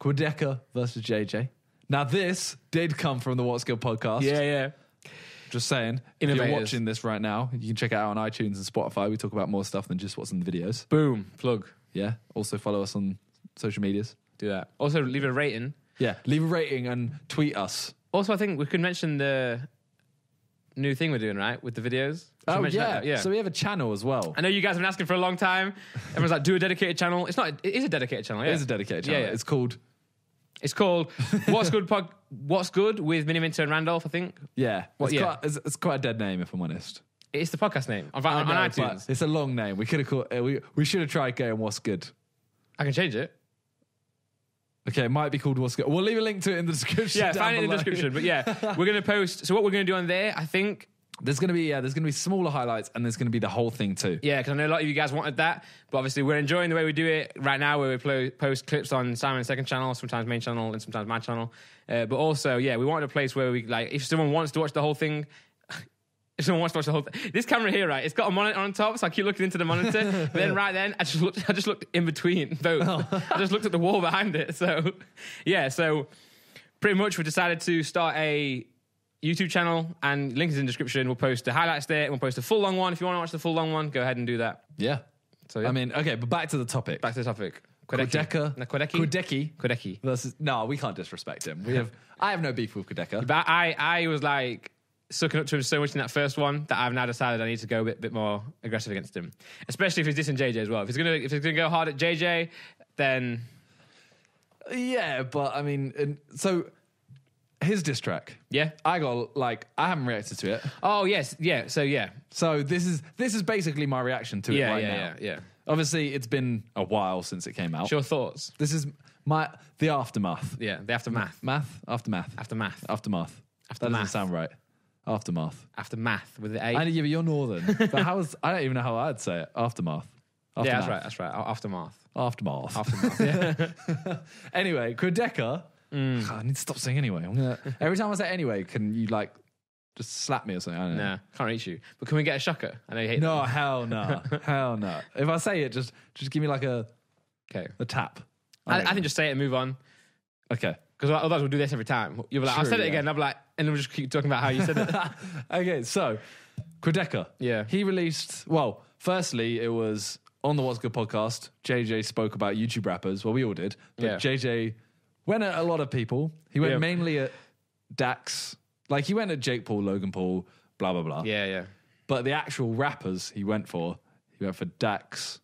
Quadeca versus JJ. Now, this did come from the What's Good podcast. Yeah. Just saying. If Innovators. you're watching this right now, you can check it out on iTunes and Spotify. We talk about more stuff than just what's in the videos. Boom. Plug. Yeah. Also follow us on social medias. Do that. Also, leave a rating. Yeah. Leave a rating and tweet us. Also, I think we could mention the new thing we're doing, right? With the videos. Oh, yeah. So we have a channel as well. I know you guys have been asking for a long time. Everyone's like, do a dedicated channel. It is a dedicated channel, yeah. It is a dedicated channel. Yeah. It's called What's Good with Miniminter and Randolph, I think. Yeah. It's quite a dead name, if I'm honest. It's the podcast name on I know, iTunes. It's a long name. We could have called we should have tried going What's Good. I can change it. Okay, it might be called What's Good. We'll leave a link to it in the description. Yeah, find it in the description. But yeah, we're going to post. So what we're going to do on there, I think. There's going to be smaller highlights, and there's going to be the whole thing too. Yeah, because I know a lot of you guys wanted that, but obviously we're enjoying the way we do it right now, where we post clips on Simon's second channel, sometimes main channel, and sometimes my channel. But also, yeah, we wanted a place where we if someone wants to watch the whole thing. If someone wants to watch the whole thing, this camera here, right? It's got a monitor on top, so I keep looking into the monitor. But then, right then, I just looked in between both. I just looked at the wall behind it. So, yeah. So, pretty much, we decided to start a YouTube channel, and link is in the description. We'll post the highlights there, and we'll post the full long one. If you want to watch the full long one, go ahead and do that. Yeah. So, yeah. I mean, okay, but back to the topic. Quadeca versus. No, we can't disrespect him. I have no beef with Quadeca. But I was like sucking up to him so much in that first one that I've now decided I need to go a bit more aggressive against him, especially if he's dissing JJ as well. If he's gonna go hard at JJ, then yeah. But I mean, so his diss track. Yeah, I haven't reacted to it. Oh yes, yeah. So yeah. So this is basically my reaction to it right now. Yeah. Obviously, it's been a while since it came out. Your thoughts? This is the aftermath. Yeah, the aftermath. Aftermath. That doesn't sound right. Aftermath with the A. I know, yeah, but you're northern. But I don't even know how I'd say it. Aftermath. Yeah, that's right. Aftermath. Yeah. Anyway, Quadeca. I need to stop saying anyway. Every time I say anyway, can you just slap me or something? I don't know. Nah, can't reach you. But can we get a shocker? I know you hate that. Hell no. Hell no. If I say it, just give me a tap. I think just say it and move on. Okay. Because otherwise we'll do this every time. You'll be like, I said it again. I'll be like, and then we'll just keep talking about how you said it. Okay, so Quadeca. Yeah. He released, firstly, it was on the What's Good podcast. JJ spoke about YouTube rappers. Well, we all did. But JJ went at a lot of people. He went mainly at Dax. He went at Jake Paul, Logan Paul, blah, blah, blah. Yeah. But the actual rappers he went for Dax,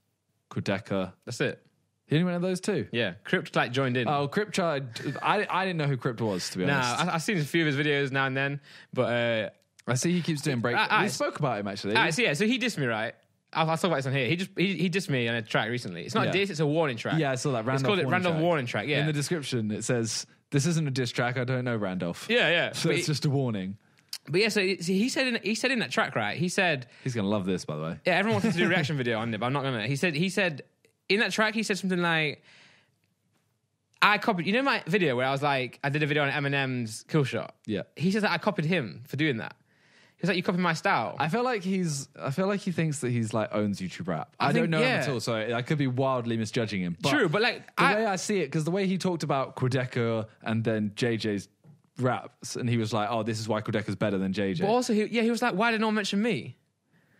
Quadeca. That's it. He only went at those two? Yeah. Crypt joined in. Oh, Crypt tried. I didn't know who Crypt was, to be honest. I've seen a few of his videos now and then, but I see he keeps doing break. We spoke about him, actually. So he dissed me, right? I'll talk about this on here. He dissed me on a track recently. It's not a diss, it's a warning track. Yeah, I saw that. It's called it Randolph Warning Track, yeah. In the description, it says, this isn't a diss track, I don't know Randolph. Yeah. So it's just a warning. But yeah, so he said in that track, right? He said... He's going to love this, by the way. Yeah, everyone wants to do a reaction video on it, but I'm not going to. He said, in that track, he said something like... I copied... You know my video where I was like... I did a video on Eminem's Kill Shot? Yeah. He says that I copied him for doing that. He was like, you copied my style. I feel like he thinks that he's owns YouTube rap. I don't know him at all, so I could be wildly misjudging him. But true, but the way I see it, because the way he talked about Quadeca and then JJ's raps, and he was like, "Oh, this is why Quadeca's better than JJ." But also, he was like, "Why did no one mention me?"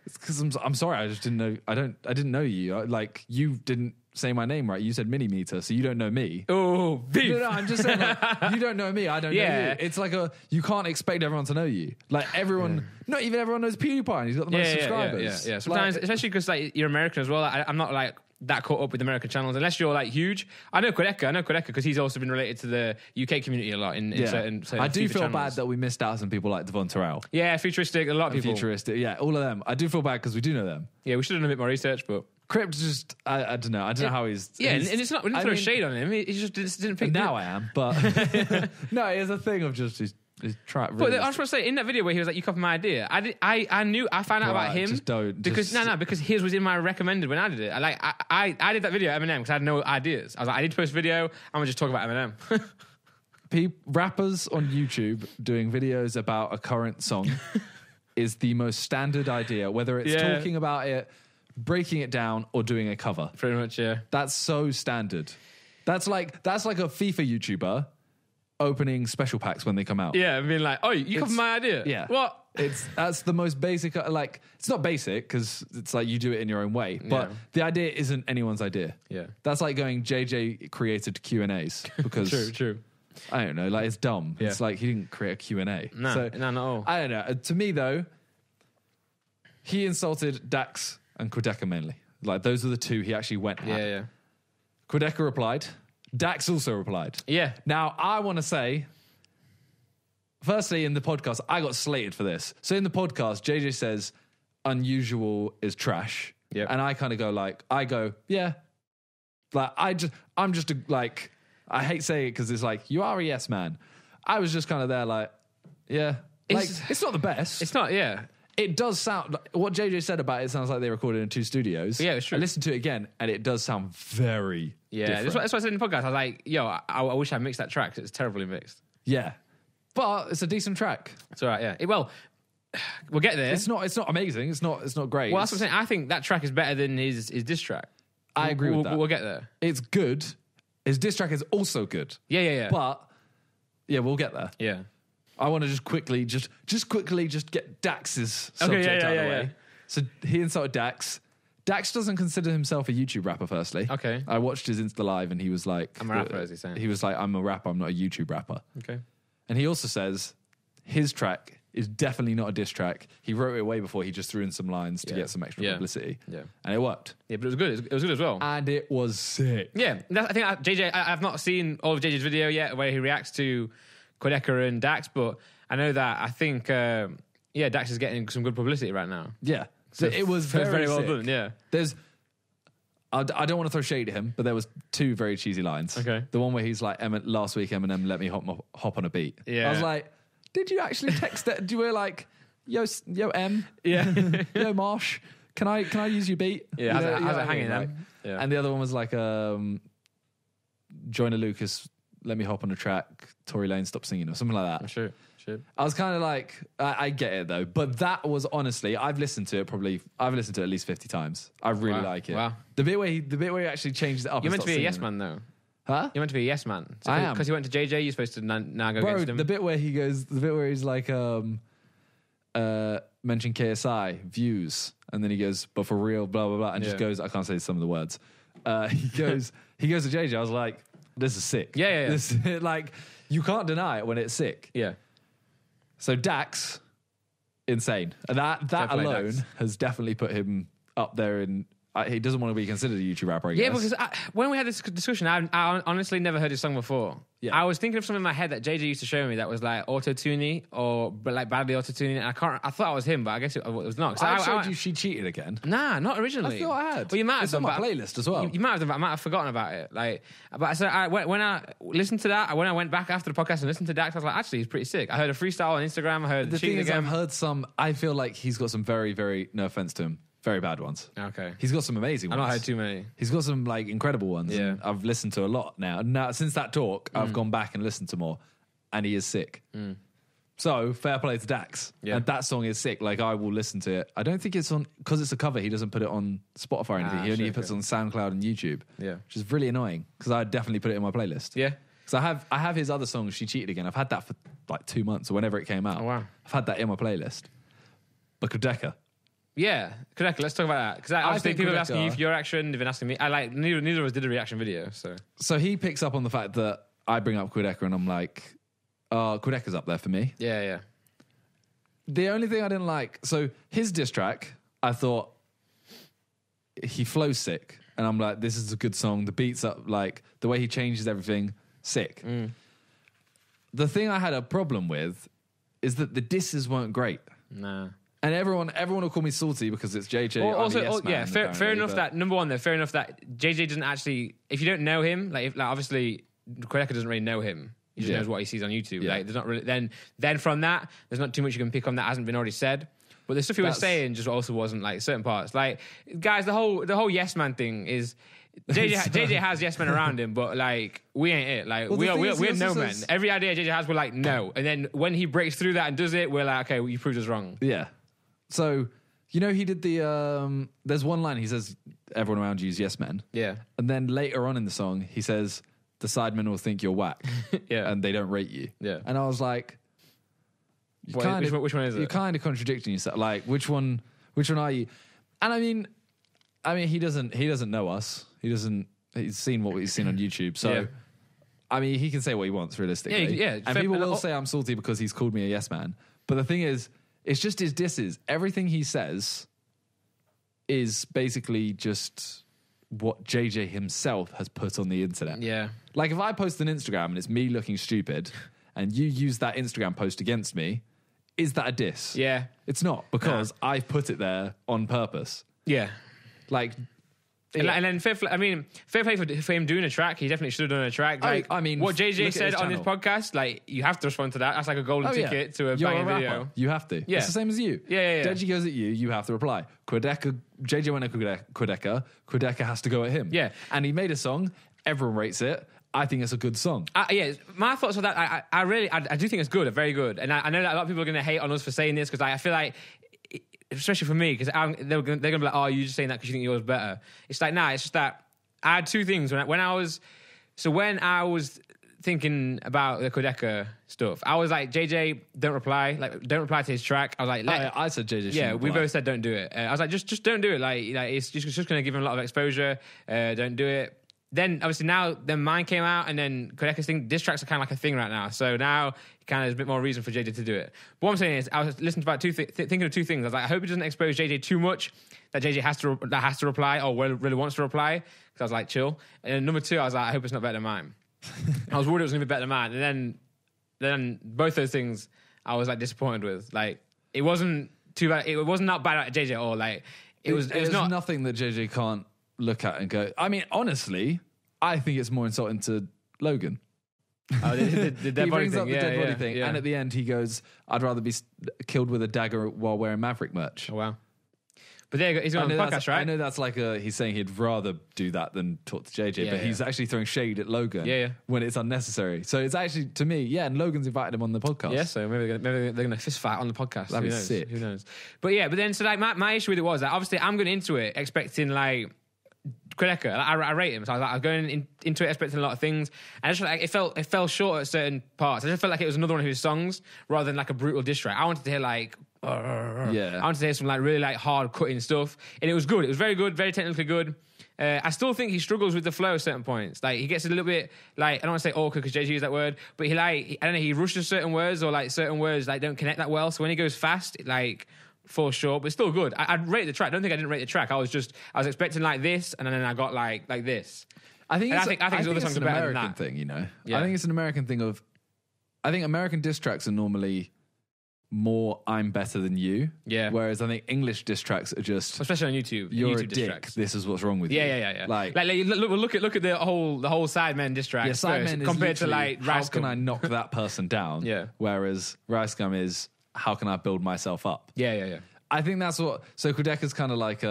It's because I'm sorry, I just didn't know. I didn't know you. You didn't say my name right. You said Miniminter, so you don't know me. Oh, beef. No, I'm just saying, you don't know me, I don't know you. It's you can't expect everyone to know you. Everyone, not even everyone knows PewDiePie, and he's got the most subscribers. Yeah. Sometimes, especially because you're American as well. I'm not that caught up with American channels unless you're huge. I know Quadeca because he's also been related to the UK community a lot in certain I do FIFA feel channels. bad that we missed out on some people like Devon Terrell. Yeah, Futuristic, a lot of people. Futuristic, yeah, all of them. I do feel bad because we do know them. Yeah, we should have done a bit more research, but Crypt just, I don't know. I don't know how he's... Yeah, and it's not... We didn't throw shade on him. He just didn't pick... Now I am, but... No, it's a thing of just... He's trying... But I just want to say, in that video where he was like, you copied my idea, I found out about him... Just don't... Because his was in my recommended when I did it. I did that video at Eminem because I had no ideas. I was like, I need to post a video. I'm going to just talk about Eminem. Rappers on YouTube doing videos about a current song is the most standard idea, whether it's talking about it, breaking it down, or doing a cover. Pretty much, yeah. That's so standard. That's like a FIFA YouTuber opening special packs when they come out. Yeah, being like, oh, you copied my idea. Yeah. What? That's the most basic, like, it's not basic because it's like you do it in your own way, but the idea isn't anyone's idea. Yeah. That's like going JJ created Q&As because True. I don't know, like it's dumb. Yeah. It's like he didn't create a Q&A. No, so, not at all. I don't know. To me though, he insulted Dax and Quadeca mainly. Like those are the two he actually went at. Yeah. Quadeca replied. Dax also replied. Yeah. Now, I want to say, firstly, in the podcast, I got slated for this. So in the podcast, JJ says, unusual is trash. Yep. And I kind of go, yeah. Like, I'm just like, I hate saying it because it's like, you are a yes man. I was just kind of there like, yeah. It's not the best. It's not, yeah. It does sound, what JJ said about it sounds like they recorded in 2 studios. Yeah, it's true. I listened to it again, and it does sound very different. That's what I said in the podcast. I was like, yo, I wish I mixed that track because it's terribly mixed. Yeah. But it's a decent track. It's all right, yeah. Well, we'll get there. It's not amazing. It's not great. Well, that's what I'm saying. I think that track is better than his diss track. I agree with that. We'll get there. It's good. His diss track is also good. Yeah. But, yeah, we'll get there. Yeah. I want to just quickly get Dax's subject out of the way. Yeah. So he insulted Dax. Dax doesn't consider himself a YouTube rapper, firstly. Okay. I watched his Insta Live and he was like... I'm a rapper, as he's saying. He was like, I'm a rapper, I'm not a YouTube rapper. Okay. And he also says his track is definitely not a diss track. He wrote it way before, he just threw in some lines to get some extra publicity. Yeah. And it worked. Yeah, but it was good. It was good as well. And it was sick. Yeah. I think JJ, I've not seen all of JJ's video yet where he reacts to Quadeca and Dax, but I know that I think, Dax is getting some good publicity right now. Yeah. So it was very well sick. done, yeah. I don't want to throw shade at him, but there was 2 very cheesy lines. Okay. The one where he's like, last week Eminem let me hop on a beat. Yeah. I was like, did you actually text that? You were like, yo M, yeah, yo Marsh, can I use your beat? Yeah, how's it hanging then? Right? Yeah. And the other one was like, Joyner Lucas, let me hop on a track, Tory Lane, stop singing, or something like that. Sure. I was kind of like, I get it though, but that was honestly, I've listened to it at least 50 times. I really like it. Wow. The bit where he actually changed it up. You're meant to be a yes man though. Huh? You're meant to be a yes man. I am. Because you went to JJ, you're supposed to now go against him. The bit where he's like, mention KSI, views, and then he goes, but for real, blah, blah, blah, and just goes, I can't say some of the words. He goes to JJ, I was like, this is sick. Yeah. This, like, you can't deny it when it's sick. Yeah. So Dax, insane. And that alone has definitely put him up there in... he doesn't want to be considered a YouTube rapper, I guess. Yeah, because when we had this discussion, I honestly never heard his song before. Yeah. I was thinking of something in my head that JJ used to show me that was like auto-tuney or like badly auto-tuning. And I thought it was him, but I guess it was not. I showed you She Cheated again. Nah, not originally. I thought I had. Well, you might have it's done, on my playlist as well. You might have done, but I might have forgotten about it. Like, but so when I listened to that, when I went back after the podcast and listened to Dax, I was like, actually, he's pretty sick. I heard a freestyle on Instagram. I heard the thing is, again. I've heard some. I feel like he's got some very, very, no offense to him, very bad ones. Okay. He's got some amazing ones. I've not heard too many. He's got some like incredible ones. Yeah. And I've listened to a lot now. Now, since that talk, I've gone back and listened to more, and he is sick. So, fair play to Dax. Yeah. And that song is sick. Like, I will listen to it. I don't think it's on, because it's a cover, he doesn't put it on Spotify or anything. He only puts it on SoundCloud and YouTube. Yeah. Which is really annoying, because I'd definitely put it in my playlist. Yeah. Because I have his other song, She Cheated Again. I've had that for like 2 months or whenever it came out. Oh, wow. I've had that in my playlist. But Quadeca. Yeah, Quadeca, let's talk about that. Because obviously people are asking you for your reaction, they've been asking me. Neither of us did a reaction video, so. So he picks up on the fact that I bring up Quadeca and I'm like, Quadeca's up there for me. Yeah. The only thing I didn't like, so his diss track, I thought he flows sick. And I'm like, this is a good song. The beat's up, like, the way he changes everything, sick. The thing I had a problem with is that the disses weren't great. Nah. And everyone will call me salty because it's JJ. Fair enough that, number one, though, fair enough that JJ doesn't actually, if you don't know him, obviously, Quadeca doesn't really know him. He just knows what he sees on YouTube. Yeah. Like, there's not really, then from that, there's not too much you can pick on that hasn't been already said. But the stuff he was saying just also wasn't like certain parts. Like, guys, the whole yes man thing is JJ has yes men around him, but like we ain't it. Like we're no men. Every idea JJ has, we're like no. And then when he breaks through that and does it, we're like, okay, well, you proved us wrong. Yeah. So he did the there's one line he says, everyone around you is yes men. Yeah. And then later on in the song he says, the Sidemen will think you're whack. Yeah. And they don't rate you. Yeah. And I was like, which one is it? You're kind of contradicting yourself. Like, which one are you? And I mean, he doesn't know us. He's seen what we've seen on YouTube. So, I mean, he can say what he wants realistically. Yeah. And people will say I'm salty because he's called me a yes man. But the thing is, it's just his disses. Everything he says is basically just what JJ himself has put on the internet. Yeah. Like if I post on Instagram and it's me looking stupid and you use that Instagram post against me, is that a diss? Yeah. It's not, because I've put it there on purpose. Yeah. Like... And then fair play for him doing a track. He definitely should have done a track. Like, I mean, what JJ said on his podcast, like, you have to respond to that. That's like a golden ticket to a banging video. You have to. Yeah. It's the same as you. Yeah. JJ goes at you, you have to reply. JJ went at Quadeca has to go at him. Yeah. And he made a song. Everyone rates it. I think it's a good song. My thoughts on that, I do think it's good, very good. And I know that a lot of people are going to hate on us for saying this because I feel like, especially for me, because they're going to be like, oh, you're just saying that because you think yours better. It's like, nah, it's just that I had two things. When I was thinking about the Quadeca stuff, I was like, JJ, don't reply to his track. I was like, I said JJ yeah, we reply. both said don't do it. I was like, just don't do it. Like it's just going to give him a lot of exposure. Don't do it. Then obviously then mine came out, and then Quadeca's thing. Diss tracks are kind of like a thing right now. So now kind of there's a bit more reason for JJ to do it. But what I'm saying is, I was listening to about thinking of two things. I was like, I hope he doesn't expose JJ too much, that JJ has to reply or really wants to reply. Because I was like, chill. And then number two, I was like, I hope it's not better than mine. I was worried it was going to be better than mine. And then both those things I was like disappointed with. Like it wasn't too bad. It wasn't that bad at JJ at all. Like it was not nothing that JJ can't look at and go. I mean, honestly, I think it's more insulting to Logan. Oh, the dead he body brings thing. up the dead body thing, and at the end he goes, "I'd rather be killed with a dagger while wearing Maverick merch." Oh, wow. But there you go. He's on the podcast, right? I know that's like he's saying he'd rather do that than talk to JJ, but he's actually throwing shade at Logan when it's unnecessary. So it's actually, to me, and Logan's invited him on the podcast. Yeah, so maybe they're going to fist fight on the podcast. That'd be sick. Who knows? But then, so like my issue with it was that obviously I'm going into it expecting like Quadeca. I rate him, so I was going into it expecting a lot of things, and I just felt like it fell short at certain parts. I just felt like it was another one of his songs rather than like a brutal diss track. I wanted to hear like, I wanted to hear some like really like hard cutting stuff, and it was good. It was very good, very technically good. I still think he struggles with the flow at certain points. Like he gets a little bit like, I don't want to say awkward because JJ used that word, but I don't know, he rushes certain words, or like certain words like don't connect that well. So when he goes fast, it like falls short, but it's still good. I'd rate the track. I don't think I didn't rate the track. I was expecting like this, and then I got like this. I think his other songs are better than that. American thing, you know. Yeah. I think it's an American thing of. I think American diss tracks are normally more "I'm better than you." Yeah. Whereas I think English diss tracks are just, especially on YouTube. You're YouTube a dick. Tracks. This is what's wrong with you. Yeah. Like look at the whole Sidemen diss track. Yeah, Sidemen compared to like how Rice can Gum. I knock that person down? Yeah. Whereas Rice Gum is how can I build myself up? Yeah. I think that's what. So Quadeca's kind of like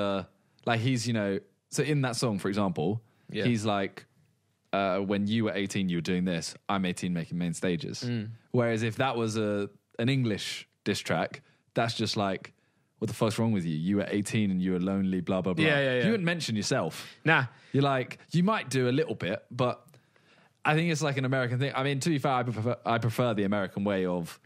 he's, you know. So in that song, for example, he's like, when you were 18, you were doing this. I'm 18, making main stages. Whereas if that was an English diss track, that's just like, what the fuck's wrong with you? You were 18 and you were lonely, blah blah blah. Yeah. You wouldn't mention yourself. Nah. You're like, you might do a little bit, but I think it's like an American thing. I mean, to be fair, I prefer the American way of.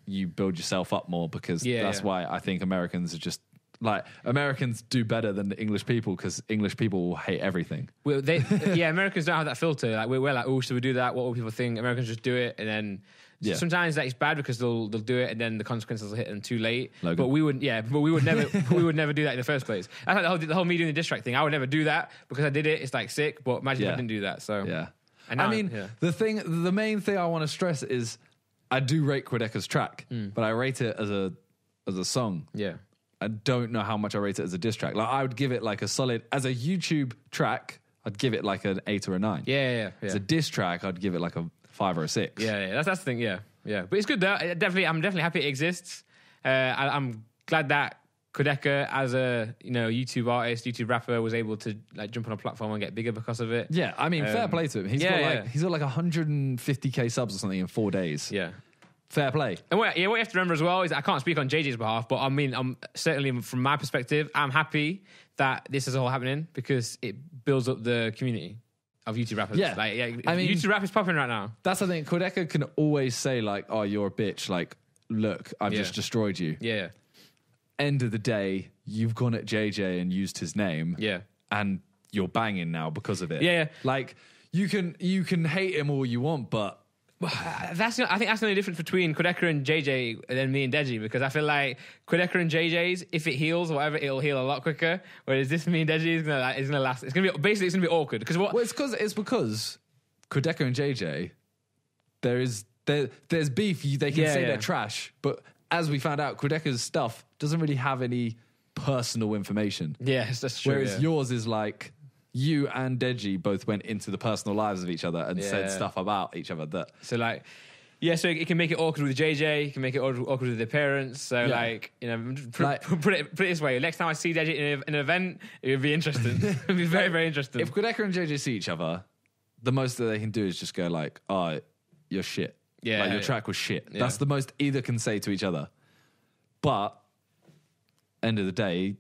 You build yourself up more, because that's why I think Americans are just like, Americans do better than the English people, because English people will hate everything. Well, Americans don't have that filter. Like we're like, oh, should we do that? What will people think? Americans just do it, and then sometimes that is bad because they'll do it, and then the consequences will hit them too late. Logan. But we would never we would never do that in the first place. That's like the whole me doing the diss track thing. I would never do that because I did it. It's like sick. But imagine if I didn't do that. So yeah. And now, the main thing I want to stress is, I do rate Quadeca's track, but I rate it as a song. Yeah. I don't know how much I rate it as a diss track. Like I would give it like a solid, as a YouTube track, I'd give it like an 8 or a 9. Yeah. As a diss track, I'd give it like a 5 or a 6. Yeah. That's the thing. Yeah. But it's good though. I'm definitely happy it exists. I'm glad that Quadeca, as a YouTube artist, YouTube rapper, was able to like jump on a platform and get bigger because of it. Yeah, I mean, fair play to him. He's got like 150k subs or something in 4 days. Yeah. Fair play. And what you have to remember as well is I can't speak on JJ's behalf, but I mean, I'm certainly from my perspective, I'm happy that this is all happening because it builds up the community. of YouTube rappers. Yeah. Like, yeah, I mean, YouTube rap is popping right now. That's the thing. Quadeca can always say like, "Oh, you're a bitch." Like, look, I've just destroyed you. Yeah. End of the day, you've gone at JJ and used his name. Yeah. And you're banging now because of it. Yeah. Like you can hate him all you want, but I think that's the only difference between Quadeca and JJ and then me and Deji, because I feel like Quadeca and JJ's, if it heals or whatever, it'll heal a lot quicker. Whereas this me and Deji is gonna last. It's gonna be awkward because what? Well, it's because Quadeca and JJ, there's beef. They can say they're trash, but as we found out, Quadeca's stuff doesn't really have any personal information. Yes, that's true. Whereas yours is like, you and Deji both went into the personal lives of each other and said stuff about each other that... So like, so it can make it awkward with JJ, it can make it awkward with their parents. So like, you know, put it this way, next time I see Deji in an event, it would be interesting. It would be very, very interesting. If Quadeca and JJ see each other, the most that they can do is just go like, "Oh, you're shit. Yeah. Like, your track was shit." Yeah. That's the most either can say to each other. But, end of the day,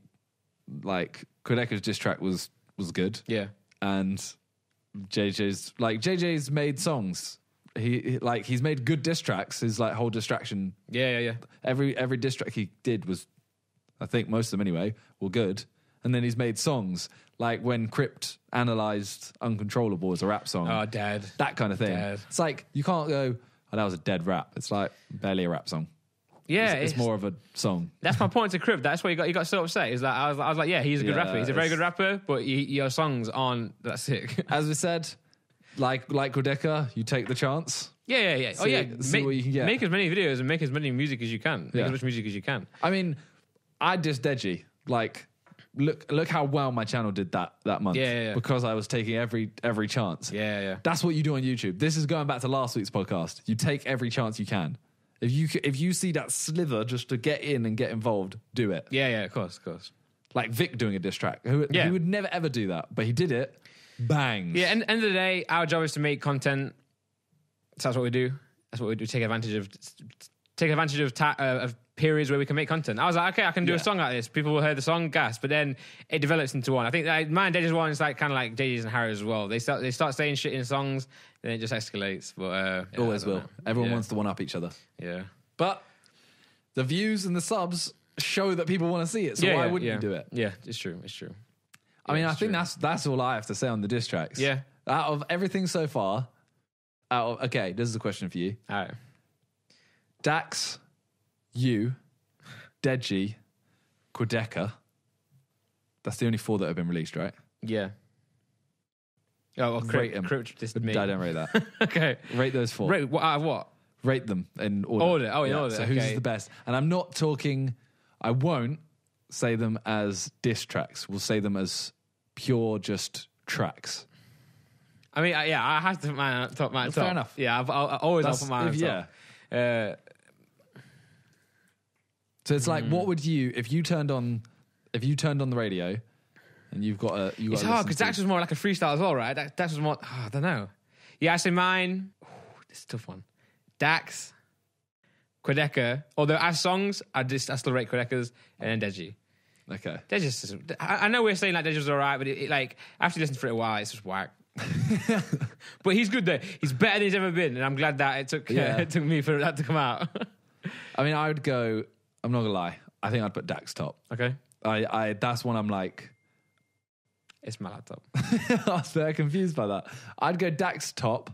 like, Quadeca's diss track was good. Yeah. And JJ's made songs. He's made good diss tracks. His like whole distraction. Yeah. Every diss track he did was, I think most of them anyway, were good. And then he's made songs like when Crypt analysed Uncontrollable as a rap song. Oh, dead. That kind of thing. Dead. It's like, you can't go, "Oh, that was a dead rap." It's like barely a rap song. Yeah, It's more of a song. That's my point to Crypt. That's why you got so upset. Is that I was like, yeah, he's a good rapper. He's a very good rapper, but your songs aren't that sick. As we said, like Quadeca, you take the chance. Yeah. See what you can get. Make as many videos and make as many music as you can. Make as much music as you can. I mean, I dissed Deji. Like, look how well my channel did that month. Yeah. Because I was taking every chance. Yeah. That's what you do on YouTube. This is going back to last week's podcast. You take every chance you can. If you see that slither just to get in and get involved, do it. Yeah, of course. Like Vic doing a diss track. He would never ever do that, but he did it. Bangs. Yeah, and end of the day, our job is to make content. So that's what we do. That's what we do. Take advantage of periods where we can make content. I was like, okay, I can do a song like this. People will hear the song, gas, but then it develops into one. I think like, mine and Deji's one is like kind of like Deji's and Harry's as well. They start saying shit in songs, then it just escalates. But always will. Everyone wants to one up each other. Yeah, but the views and the subs show that people want to see it. So why wouldn't you do it? Yeah, it's true. I mean, I think that's all I have to say on the diss tracks. Yeah. Out of everything so far, okay, this is a question for you. All right. Dax, you, Deji, Quadeca. That's the only 4 that have been released, right? Yeah. Oh, well, rate them. I don't rate that. Okay. Rate those 4. Rate what? What? Rate them in order. Oh, in order. So who's the best? And I'm not talking. I won't say them as diss tracks. We'll say them as pure just tracks. I mean, I have to put mine top. Fair enough. Yeah, I'll always put mine on top. Yeah. So it's like, what would you if you turned on the radio and you've got a It's hard because Dax was more like a freestyle as well, right? Dax was more. I don't know. Yeah, I say mine. This is a tough one. Dax, Quadeca. Although as songs, I still rate Quadeca's and then Deji. Okay. Deji's. I know we're saying like Deji was alright, but it like after you listen for it a while, it's just whack. But he's good though. He's better than he's ever been, and I'm glad that it took me for that to come out. I mean, I would go. I'm not gonna lie. I think I'd put Dax top. Okay. I that's one I'm like. It's my laptop. I was very confused by that. I'd go Dax top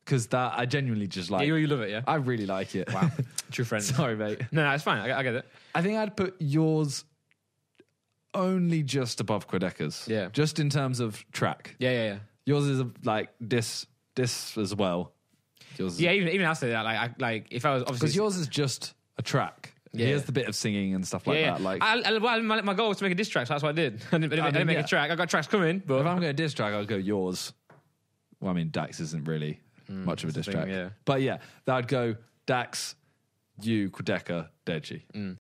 because that I genuinely just like. Yeah, you love it, yeah. I really like it. Wow, true friend. Sorry, mate. No, it's fine. I get it. I think I'd put yours only just above Quadeca's. Yeah, just in terms of track. Yeah. Yours is like diss as well. Yours even I'll say that. Like if I was obviously because yours is just a track. Yeah. Here's the bit of singing and stuff like that. Like, my goal was to make a diss track, so that's what I did. I didn't make a track. I got tracks coming, but if I'm going to diss track, I'll go yours. Well, I mean, Dax isn't really much of a diss track. Yeah. But yeah, that would go Dax, you, Quadeca, Deji.